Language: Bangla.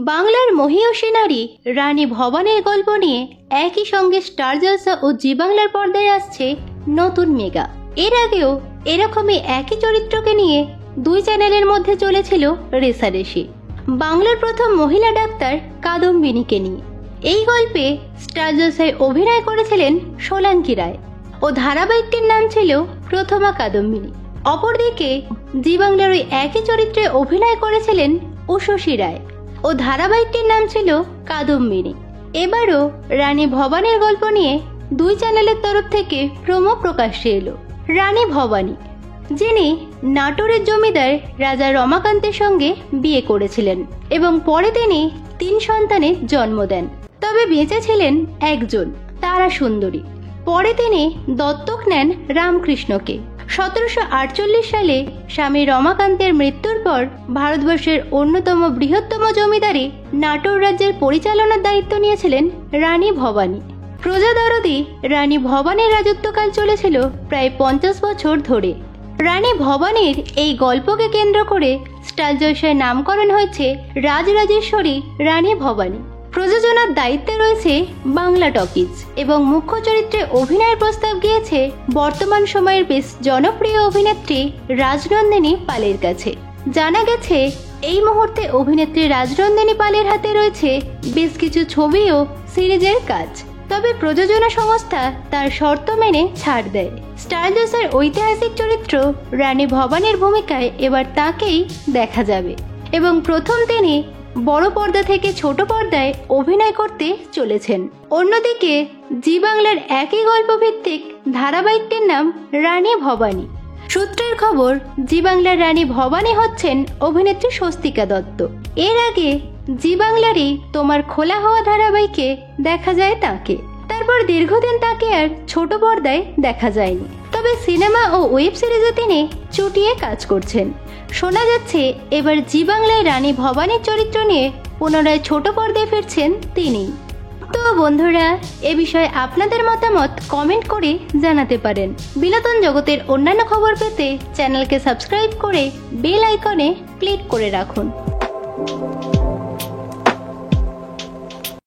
বাংলার মহীয়সী নারী রানী ভবানীর গল্প নিয়ে একই সঙ্গে স্টার জলসা ও জি বাংলার পর্দায় আসছে নতুন মেগা। এর আগেও এরকমই একই চরিত্রকে নিয়ে দুই চ্যানেলের মধ্যে চলেছিল রেষারেষি। বাংলার প্রথম মহিলা ডাক্তার কাদম্বিনীকে নিয়ে। এই গল্পে স্টার জলসায় অভিনয় করেছিলেন সোলাঙ্কি রায় ও ধারাবাহিকটির নাম ছিল প্রথমা কাদম্বিনী। অপরদিকে জি বাংলার ওই একই চরিত্রে অভিনয় করেছিলেন উষসী রায় ও ধারাবাহিকটির নাম ছিল কাদম্বিনী। এবারও রানী ভবানীর গল্প নিয়ে দুই চ্যানেলের তরফ থেকে প্রোমো প্রকাশ্যে এলো। রানী ভবানী, যিনি নাটোরের জমিদার রাজা রমাকান্তের সঙ্গে বিয়ে করেছিলেন এবং পরে তিনি 3 সন্তানের জন্ম দেন, তবে বেঁচে ছিলেন একজন, তারা সুন্দরী। পরে তিনি দত্তক নেন রামকৃষ্ণকে। 1748 সালে স্বামী রমাকান্তের মৃত্যুর পর ভারতবর্ষের অন্যতম বৃহত্তম জমিদারি নাটোর রাজ্যের পরিচালনার দায়িত্ব নিয়েছিলেন রানী ভবানী। প্রজাদরদি রানী ভবানীর রাজত্বকাল চলেছিল প্রায় 50 বছর ধরে। রানী ভবানীর এই গল্পকে কেন্দ্র করে স্টার জলসায় নামকরণ হয়েছে রাজরাজেশ্বরী রানী ভবানী। প্রযোজনার দায়িত্বে রয়েছে বাংলা টকিজ এবং মুখ্য চরিত্রে অভিনয়ের প্রস্তাব গিয়েছে বর্তমান সময়ের বেশ জনপ্রিয় অভিনেত্রী রাজনন্দিনী পালের কাছে। জানা গেছে এই মুহূর্তে অভিনেত্রী রাজনন্দিনী পালের হাতে রয়েছে বেশ কিছু ছবি ও সিরিজের কাজ, তবে প্রযোজনা সংস্থা তার শর্ত মেনে ছাড় দেয়। স্টার জলসার ঐতিহাসিক চরিত্র রানী ভবানীর ভূমিকায় এবার তাকেই দেখা যাবে এবং প্রথম তিনি বড় পর্দা থেকে ছোট পর্দায় অভিনয় করতে চলেছেন। অন্যদিকে জি বাংলার একই গল্প ভিত্তিক ধারাবাহিকটির নাম রানী ভবানী। সূত্রের খবর, জি বাংলার রানী ভবানী হচ্ছেন অভিনেত্রী স্বস্তিকা দত্ত। এর আগে জি বাংলারই তোমার খোলা হওয়া ধারাবাহিকে দেখা যায় তাকে। তারপর দীর্ঘদিন তাকে আর ছোট পর্দায় দেখা যায়নি, তবে সিনেমা ও ওয়েব সিরিজে তিনি চুটিয়ে কাজ করছেন। শোনা যাচ্ছে এবার জি বাংলায় রানী ভবানীর চরিত্র নিয়ে পুনরায় ছোট পর্দায় ফিরছেন তিনি। তো বন্ধুরা, এ বিষয়ে আপনাদের মতামত কমেন্ট করে জানাতে পারেন। বিনোদন জগতের অন্যান্য খবর পেতে চ্যানেলকে সাবস্ক্রাইব করে বেল আইকনে ক্লিক করে রাখুন।